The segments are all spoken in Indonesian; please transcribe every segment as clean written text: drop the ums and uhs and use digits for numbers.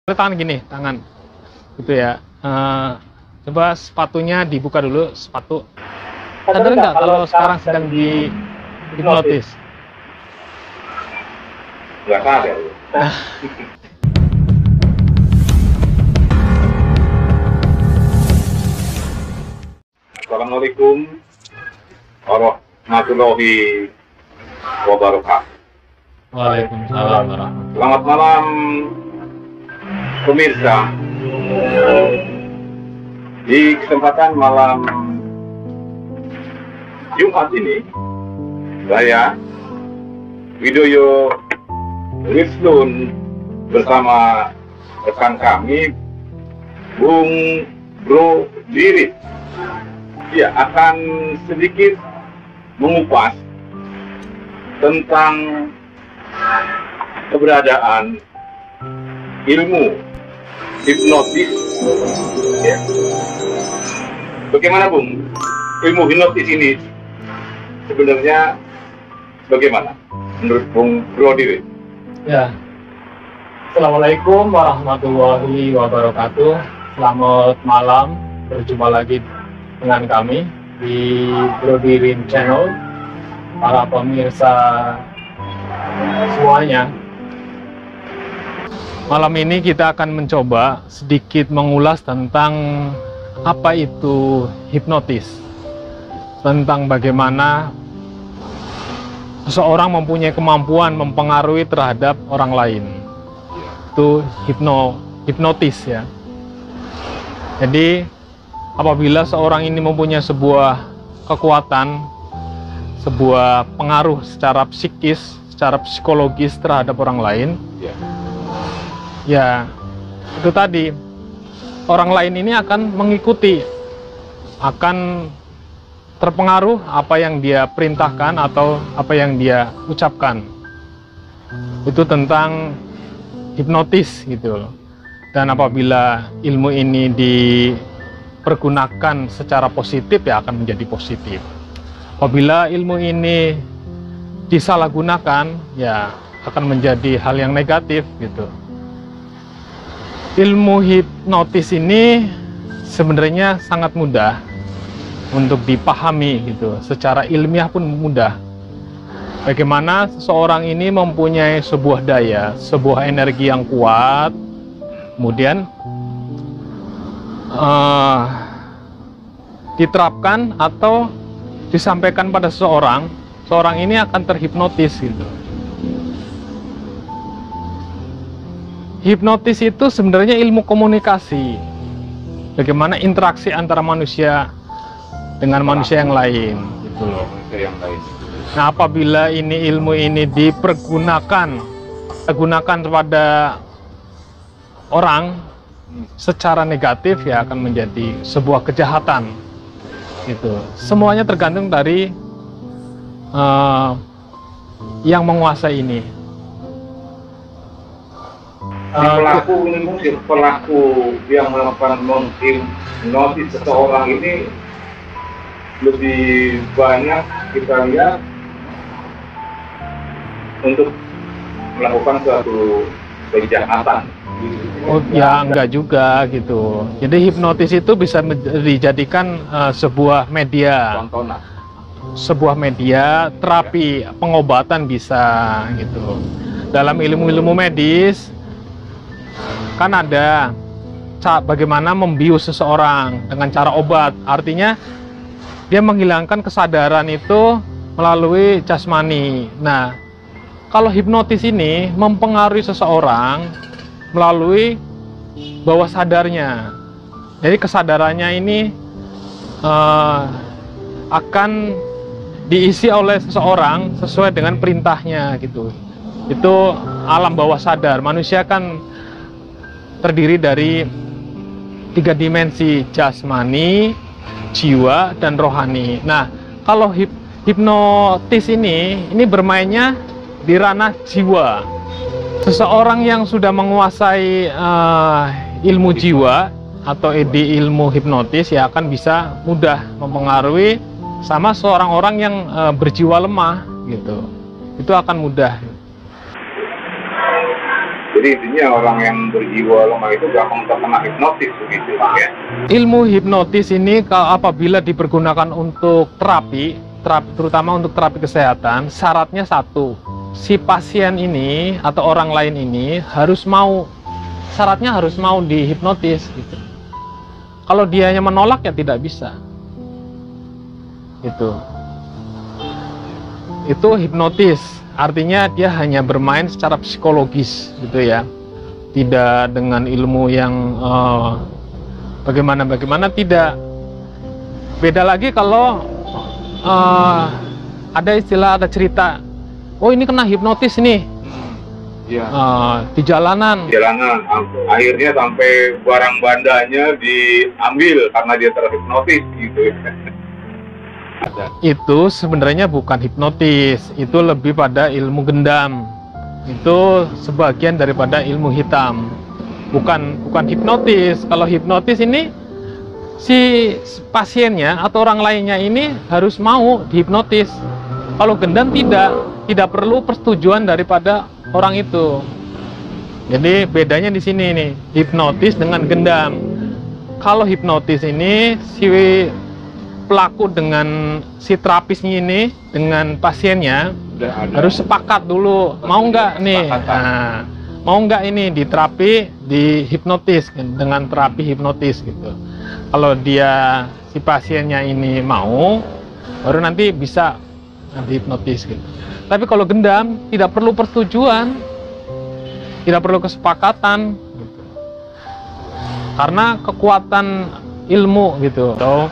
Tangan gini, tangan gitu ya. Coba sepatunya dibuka dulu, sepatu. Sadar nggak kalau sekarang sedang di hipnotis? Nggak sadar. Assalamualaikum warahmatullahi wabarakatuh. Waalaikumsalam warahmatullahi. Selamat malam pemirsa. Di kesempatan malam Jumat ini, saya Widoyo Rizlun bersama rekan kami Bung Bro Dirit ya akan sedikit mengupas tentang keberadaan ilmu hipnotis. Ya. Bagaimana Bung? Ilmu hipnotis ini sebenarnya bagaimana menurut Bung Brodiri? Ya. Assalamualaikum warahmatullahi wabarakatuh. Selamat malam. Berjumpa lagi dengan kami di Brodirin Channel. Para pemirsa semuanya. Malam ini kita akan mencoba sedikit mengulas tentang apa itu hipnotis, tentang bagaimana seseorang mempunyai kemampuan mempengaruhi terhadap orang lain. Itu hipnotis ya. Jadi apabila seorang ini mempunyai sebuah kekuatan, sebuah pengaruh secara psikis, secara psikologis terhadap orang lain, ya itu tadi, orang lain ini akan mengikuti, akan terpengaruh apa yang dia perintahkan atau apa yang dia ucapkan. Itu tentang hipnotis gitu. Dan apabila ilmu ini dipergunakan secara positif, ya akan menjadi positif. Apabila ilmu ini disalahgunakan, ya akan menjadi hal yang negatif gitu. Ilmu hipnotis ini sebenarnya sangat mudah untuk dipahami gitu, secara ilmiah pun mudah. Bagaimana seseorang ini mempunyai sebuah daya, sebuah energi yang kuat, kemudian diterapkan atau disampaikan pada seseorang, seorang ini akan terhipnotis gitu. Hipnotis itu sebenarnya ilmu komunikasi. Bagaimana interaksi antara manusia dengan manusia yang lain gitu loh. Nah, apabila ilmu ini dipergunakan kepada orang secara negatif, ya akan menjadi sebuah kejahatan gitu. Semuanya tergantung dari yang menguasai ini. Pelaku yang melakukan menghipnotis seseorang ini lebih banyak kita lihat untuk melakukan suatu kejahatan. Oh ya, enggak juga gitu. Jadi hipnotis itu bisa dijadikan sebuah media, sebuah media terapi, pengobatan bisa gitu. Dalam ilmu-ilmu medis kan ada bagaimana membius seseorang dengan cara obat. Artinya dia menghilangkan kesadaran itu melalui jasmani. Nah, kalau hipnotis ini mempengaruhi seseorang melalui bawah sadarnya. Jadi kesadarannya ini akan diisi oleh seseorang sesuai dengan perintahnya gitu. Itu alam bawah sadar. Manusia kan terdiri dari 3 dimensi, jasmani, jiwa, dan rohani. Nah, kalau hipnotis ini bermainnya di ranah jiwa. Seseorang yang sudah menguasai ilmu jiwa atau di ilmu hipnotis, ya akan bisa mudah mempengaruhi sama seorang orang yang berjiwa lemah gitu. Itu akan mudah. Jadi intinya orang yang berjiwa lemah itu gampang terkena hipnotis begitu ya. Ilmu hipnotis ini apabila dipergunakan untuk terapi, terutama untuk terapi kesehatan, syaratnya satu, si pasien ini atau orang lain ini harus mau, syaratnya harus mau dihipnotis gitu. Kalau dianya menolak ya tidak bisa. Itu hipnotis. Artinya dia hanya bermain secara psikologis gitu ya, tidak dengan ilmu yang bagaimana tidak. Beda lagi kalau ada istilah, ada cerita, oh ini kena hipnotis nih, di jalanan, akhirnya sampai barang bandanya diambil karena dia terhipnotis gitu. Itu sebenarnya bukan hipnotis, itu lebih pada ilmu gendam. Itu sebagian daripada ilmu hitam, bukan hipnotis. Kalau hipnotis ini si pasiennya atau orang lainnya ini harus mau dihipnotis. Kalau gendam tidak perlu persetujuan daripada orang itu. Jadi bedanya di sini nih, hipnotis dengan gendam. Kalau hipnotis ini si pelaku dengan si terapisnya ini dengan pasiennya harus sepakat dulu, mau nggak nih, mau nggak ini diterapi, dihipnotis dengan terapi hipnotis gitu. Kalau dia si pasiennya ini mau, baru nanti bisa dihipnotis gitu. Tapi kalau gendam tidak perlu persetujuan, tidak perlu kesepakatan gitu. Karena kekuatan ilmu gitu, atau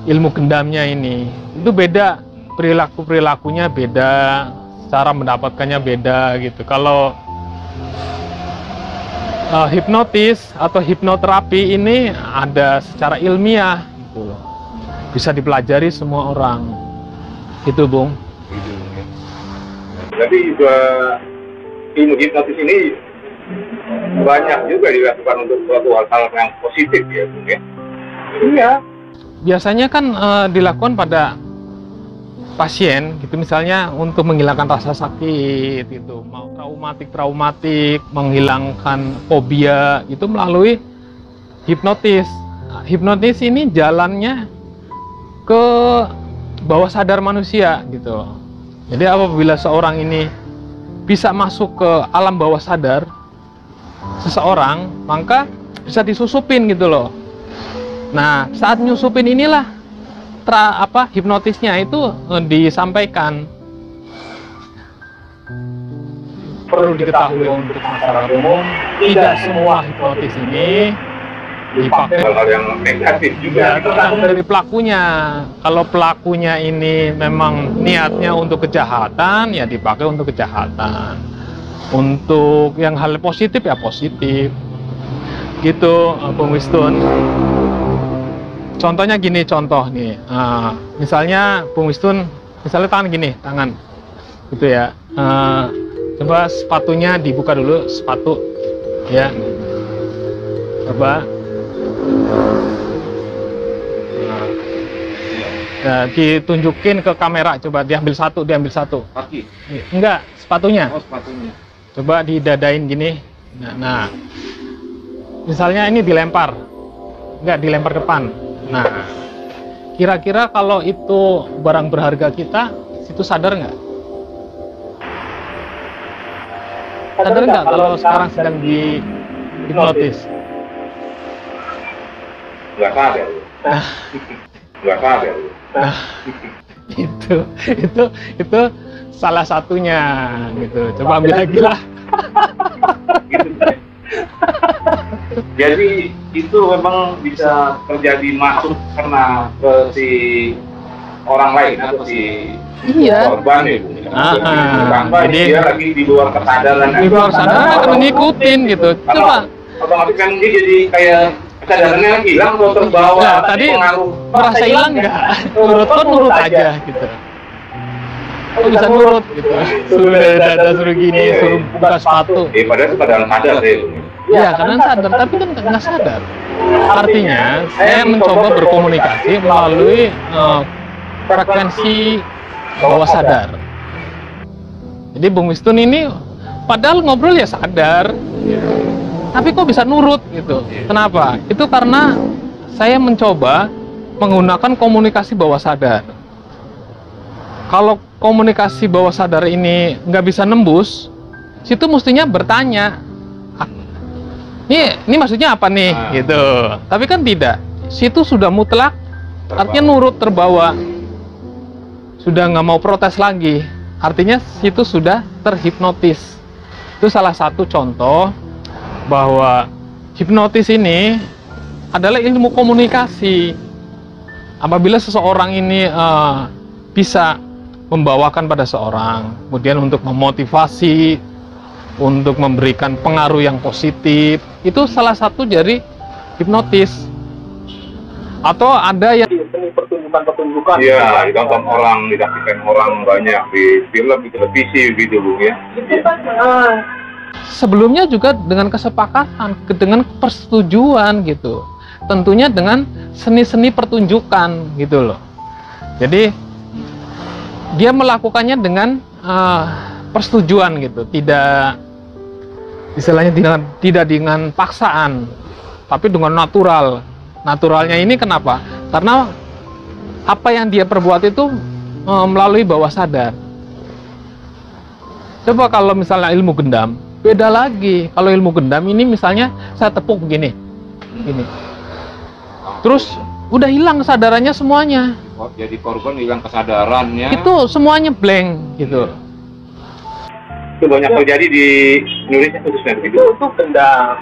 ilmu gendamnya ini itu beda, perilakunya beda, cara mendapatkannya beda gitu. Kalau hipnotis atau hipnoterapi ini ada secara ilmiah gitu, bisa dipelajari semua orang gitu, Bung. Jadi ilmu hipnotis ini banyak juga dilakukan untuk suatu hal-hal yang positif ya, Bung ya. Iya. Biasanya kan dilakukan pada pasien gitu, misalnya untuk menghilangkan rasa sakit gitu, mau traumatik, menghilangkan fobia, itu melalui hipnotis. Hipnotis ini jalannya ke bawah sadar manusia gitu. Jadi apabila seorang ini bisa masuk ke alam bawah sadar seseorang, maka bisa disusupin gitu loh. Nah, saat nyusupin inilah hipnotisnya itu disampaikan. Perlu diketahui untuk masyarakat umum, tidak semua hipnotis ini dipakai hal-hal yang negatif juga. Ya, tergantung dari pelakunya. Kalau pelakunya ini memang niatnya untuk kejahatan, ya dipakai untuk kejahatan. Untuk yang hal positif ya positif. Gitu, Bung Wistun. Contohnya gini, contoh nih, misalnya Bung Wistun, misalnya tangan gitu ya, coba sepatunya dibuka dulu, sepatu ya, coba ditunjukin ke kamera, coba diambil satu, Kaki? enggak, sepatunya, Sepatunya coba didadain gini, nah misalnya ini dilempar, enggak dilempar ke depan. Nah, kira-kira kalau itu barang berharga kita, itu sadar nggak? Sadar nggak kalau sekarang sedang di hipnotis? Nggak sadar. Nggak sadar. Nah, itu salah satunya gitu. Coba ambil lagi lah. Jadi itu memang bisa terjadi masuk karena ke si orang lain atau si korban ya. Jadi dia lagi di luar kesadaran. Di luar kesadaran akan ngikutin gitu. Coba. Otomatis kan dia jadi kayak kesadarannya hilang atau terbawa. Nah, tadi merasa hilang nggak? Nurut aja gitu. Kok bisa nurut gitu? Suruh dada, suruh gini, suruh buka sepatu. Padahal itu padahal sadar ya. Ya, karena sadar, tapi kan nggak sadar. Artinya, saya mencoba berkomunikasi melalui frekuensi bawah sadar. Jadi Bung Wistun ini padahal ngobrol ya sadar, tapi kok bisa nurut gitu. Kenapa? Itu karena saya mencoba menggunakan komunikasi bawah sadar. Kalau komunikasi bawah sadar ini nggak bisa nembus, situ mestinya bertanya, ini maksudnya apa nih, gitu. Tapi kan tidak, situ sudah mutlak, artinya nurut, terbawa, sudah nggak mau protes lagi, artinya situ sudah terhipnotis. Itu salah satu contoh bahwa hipnotis ini adalah ilmu komunikasi. Apabila seseorang ini bisa membawakan pada seorang, kemudian untuk memotivasi, untuk memberikan pengaruh yang positif, itu salah satu dari hipnotis. Atau ada yang pertunjukan. Iya, ditonton orang, disaksikan orang banyak di film, di televisi, gitu Bu ya. Sebelumnya juga dengan kesepakatan, dengan persetujuan gitu. Tentunya dengan seni-seni pertunjukan gitu loh. Jadi dia melakukannya dengan persetujuan gitu, tidak istilahnya tidak dengan paksaan, tapi dengan natural. Naturalnya ini kenapa? Karena apa yang dia perbuat itu melalui bawah sadar. Coba kalau misalnya ilmu gendam, beda lagi. Kalau ilmu gendam ini misalnya saya tepuk begini, gini, terus udah hilang kesadarannya semuanya. Jadi korban hilang kesadarannya. Itu semuanya blank gitu. Itu banyak terjadi di Indonesia khususnya. Itu gendam.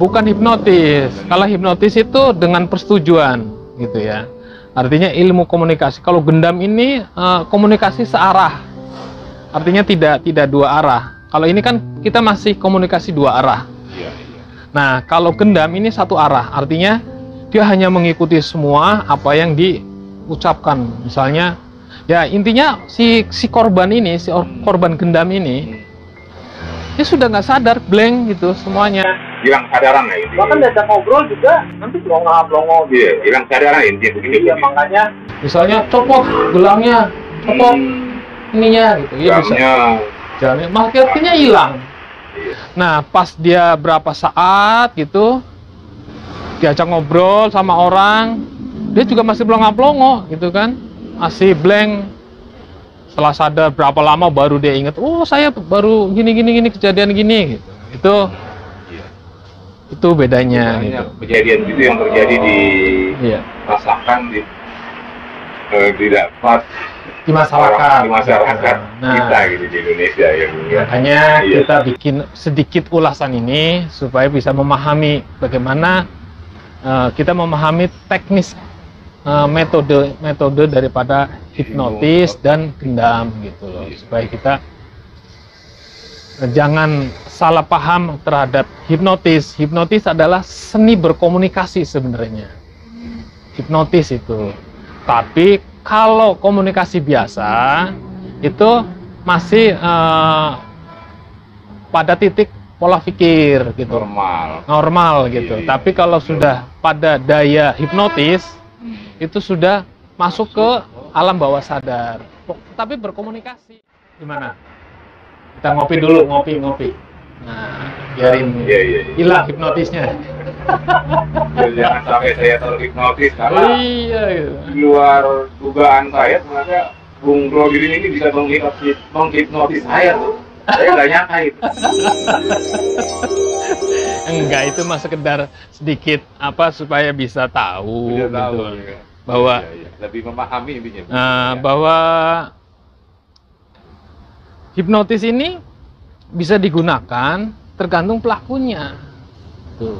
Bukan hipnotis. Kalau hipnotis itu dengan persetujuan gitu ya. Artinya ilmu komunikasi. Kalau gendam ini komunikasi searah. Artinya tidak dua arah. Kalau ini kan kita masih komunikasi dua arah. Nah, kalau gendam ini satu arah. Artinya dia hanya mengikuti semua apa yang diucapkan. Misalnya, ya intinya si korban ini, si korban gendam ini, dia sudah nggak sadar, blank gitu semuanya. Hilang kesadaran ya intinya. Bahkan diajak ngobrol juga nanti pelongo. Iya, hilang kesadaran intinya begini. Iya, makanya misalnya copot gelangnya, copot ininya gitu, ya bisa. Jalannya, marketnya hilang. Nah, pas dia berapa saat gitu, diajak ngobrol sama orang, dia juga masih pelongo gitu kan, masih blank. Setelah sadar berapa lama baru dia ingat, oh saya baru gini kejadian gini gitu. Itu bedanya gitu. Kejadian itu yang terjadi rasakan didapat di masyarakat kita gitu di Indonesia yang makanya kita bikin sedikit ulasan ini supaya bisa memahami bagaimana kita memahami teknis metode daripada hipnotis dan gendam gitu loh, supaya kita jangan salah paham terhadap hipnotis. Hipnotis adalah seni berkomunikasi sebenarnya, hipnotis itu. Tapi kalau komunikasi biasa itu masih pada titik pola pikir gitu, normal gitu. Tapi kalau sudah pada daya hipnotis itu sudah masuk ke alam bawah sadar. Tapi berkomunikasi gimana? Kita ngopi dulu, ngopi. Nah, biarin hilang hipnotisnya. Jangan sampai saya terhipnotis karena gitu. Di luar dugaan saya ternyata Bung Roger ini bisa menghipnotis saya tuh. Saya nggak nyangka itu. Enggak, itu mah sekedar sedikit apa supaya bisa tahu, gitu. Bahwa lebih memahami intinya. Bahwa hipnotis ini bisa digunakan tergantung pelakunya. Tuh.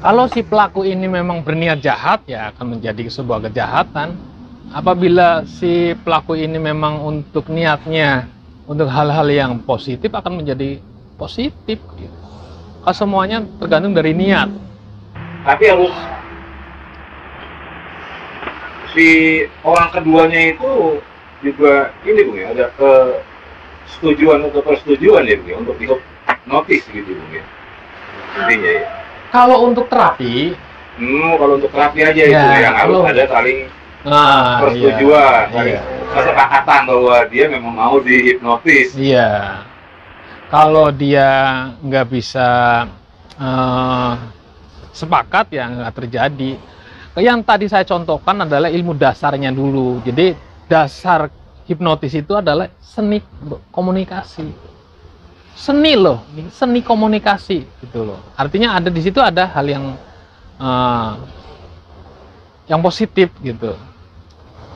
Kalau si pelaku ini memang berniat jahat, ya akan menjadi sebuah kejahatan. Apabila si pelaku ini memang untuk niatnya untuk hal-hal yang positif, akan menjadi positif. Gitu. Semuanya tergantung dari niat. Tapi harus si orang keduanya itu juga ini Bung ya, ada persetujuan ya Bung ya, untuk dihipnotis gitu Bung ya. Intinya ya. Kalau untuk terapi, kalau untuk terapi aja ya, itu yang harus ada saling persetujuan, iya. kesepakatan bahwa dia memang mau dihipnotis. Iya. Kalau dia nggak bisa sepakat, ya nggak terjadi. Yang tadi saya contohkan adalah ilmu dasarnya dulu. Jadi dasar hipnotis itu adalah seni komunikasi. Seni loh, seni komunikasi gitu loh. Artinya ada di situ ada hal yang positif gitu.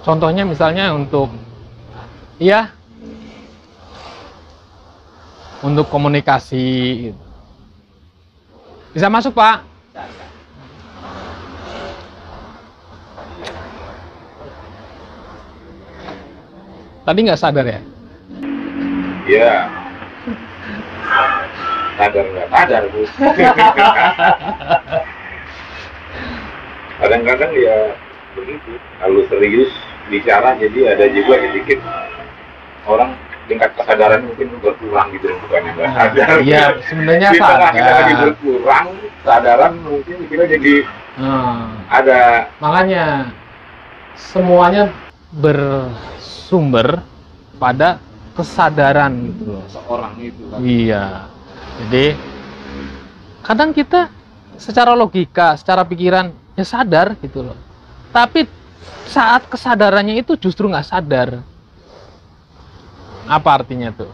Contohnya misalnya untuk untuk komunikasi gitu. Bisa masuk, Pak? Tadi nggak sadar ya? Iya. Sadar nggak sadar, Bu. Kadang-kadang ya begitu. Kalau serius bicara, jadi ada juga sedikit orang tingkat kesadaran mungkin berkurang gitu, bukannya nggak sadar. Iya, sebenarnya di tengah kita lagi sadar. berkurang kesadaran, mungkin kita jadi ada. Makanya semuanya bersumber pada kesadaran gitu loh. Seorang itu kan. Iya. Jadi kadang kita secara logika, secara pikiran ya sadar gitu loh. Tapi saat kesadarannya itu justru nggak sadar. Apa artinya tuh?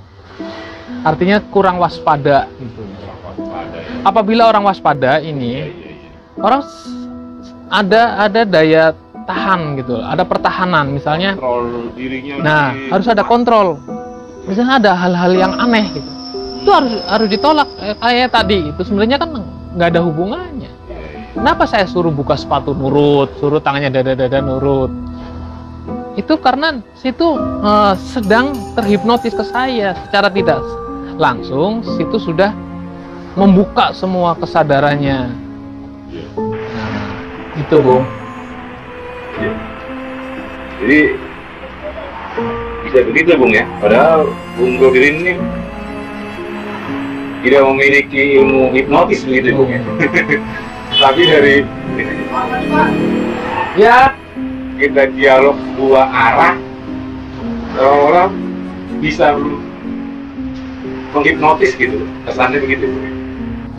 Artinya kurang waspada gitu. Apabila orang waspada ini, orang ada daya tahan gitu, ada pertahanan misalnya. Kontrol dirinya. Nah, harus ada kontrol. Misalnya ada hal-hal yang aneh gitu, itu harus ditolak. Kayak tadi itu sebenarnya kan nggak ada hubungannya. Kenapa saya suruh buka sepatu nurut, suruh tangannya dada-dada nurut? Itu karena situ sedang terhipnotis ke saya secara tidak langsung. Situ sudah membuka semua kesadarannya. Nah, itu, Bung. Jadi bisa begitu, Bung ya. Padahal Bung Godin ini tidak memiliki ilmu hipnotis begitu, Bung ya. Tapi dari kita dialog dua arah, orang bisa menghipnotis gitu. Kesannya begitu, Bung.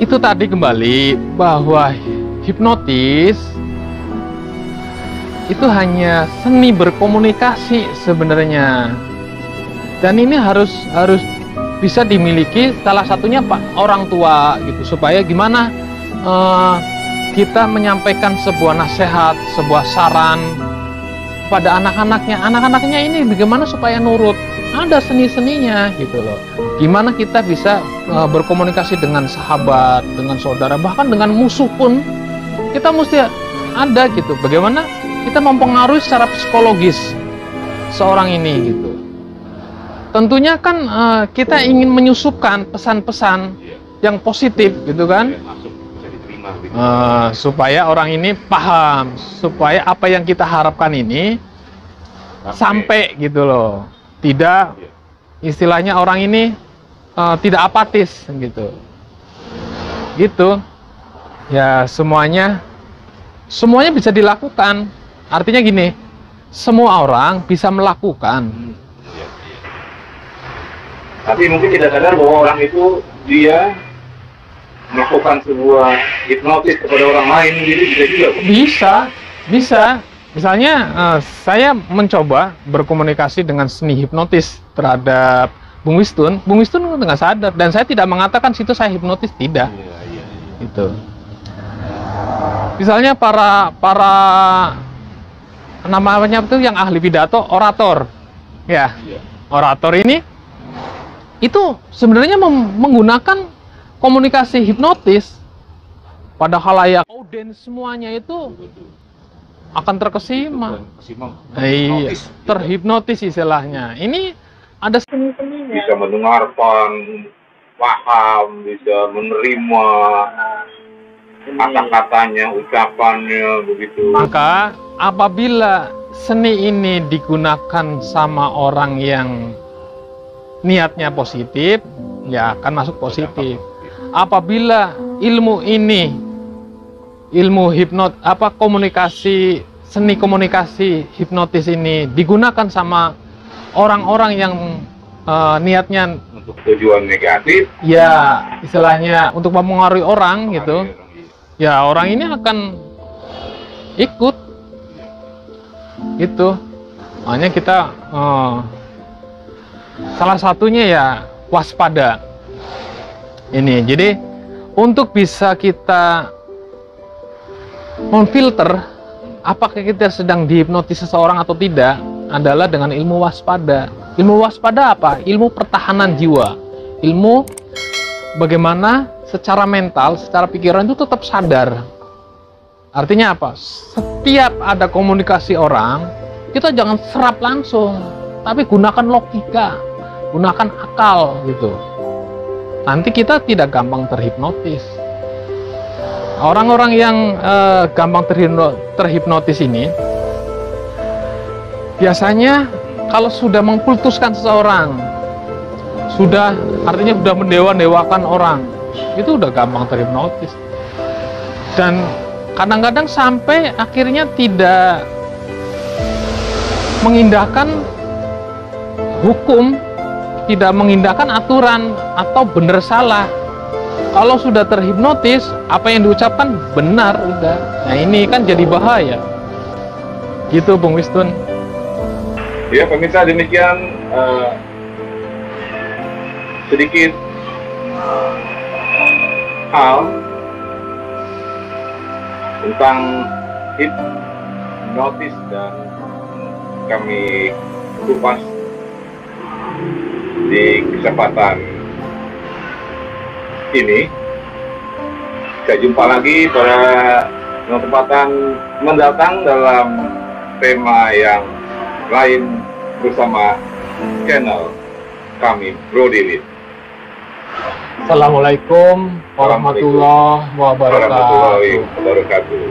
Itu tadi kembali bahwa hipnotis itu hanya seni berkomunikasi sebenarnya, dan ini harus bisa dimiliki salah satunya orang tua gitu, supaya gimana kita menyampaikan sebuah nasihat, sebuah saran pada anak-anaknya ini bagaimana supaya nurut. Ada seni-seninya gitu loh. Gimana kita bisa berkomunikasi dengan sahabat, dengan saudara, bahkan dengan musuh pun kita mesti ada gitu. Bagaimana kita mempengaruhi secara psikologis seorang ini gitu. Tentunya kan kita ingin menyusupkan pesan-pesan yang positif gitu kan, supaya orang ini paham, supaya apa yang kita harapkan ini sampai gitu loh. Tidak, istilahnya orang ini tidak apatis gitu ya. Semuanya bisa dilakukan. Artinya gini, semua orang bisa melakukan. Tapi mungkin tidak sadar bahwa orang itu dia melakukan sebuah hipnotis kepada orang lain, gitu juga. Bisa. Misalnya saya mencoba berkomunikasi dengan seni hipnotis terhadap Bung Wistun. Bung Wistun nggak sadar, dan saya tidak mengatakan situ saya hipnotis, tidak. Itu. Misalnya para namanya itu yang ahli pidato, orator, ya. Orator ini itu sebenarnya menggunakan komunikasi hipnotis pada khalayak, audiens semuanya itu akan terkesima. Iya, terhipnotis istilahnya. Ini ada seni-seninya. Bisa mendengarkan, paham, bisa menerima kata-katanya, ucapannya, begitu. Maka apabila seni ini digunakan sama orang yang niatnya positif, ya akan masuk positif. Apabila ilmu ini, ilmu komunikasi seni komunikasi hipnotis ini digunakan sama orang-orang yang niatnya untuk tujuan negatif, ya istilahnya untuk mempengaruhi orang gitu, ya orang ini akan ikut gitu. Makanya kita salah satunya ya waspada ini. Jadi untuk bisa kita memfilter apakah kita sedang dihipnotis seseorang atau tidak adalah dengan ilmu waspada. Ilmu waspada apa? Ilmu pertahanan jiwa. Ilmu bagaimana secara mental, secara pikiran itu tetap sadar. Artinya apa? Setiap ada komunikasi orang, kita jangan serap langsung, tapi gunakan logika, gunakan akal gitu. Nanti kita tidak gampang terhipnotis. Orang-orang yang gampang terhipnotis ini biasanya kalau sudah mengkultuskan seseorang, artinya sudah mendewa-dewakan orang, itu udah gampang terhipnotis. Dan kadang-kadang sampai akhirnya tidak mengindahkan hukum, tidak mengindahkan aturan atau benar salah. Kalau sudah terhipnotis, apa yang diucapkan benar udah. Nah ini kan jadi bahaya. Gitu Bung Wistun. Ya pemirsa, demikian sedikit hal tentang hipnotis dan kami kupas di kesempatan ini. Kita jumpa lagi pada kesempatan mendatang dalam tema yang lain bersama channel kami Bro Dilit. Assalamualaikum warahmatullahi wabarakatuh.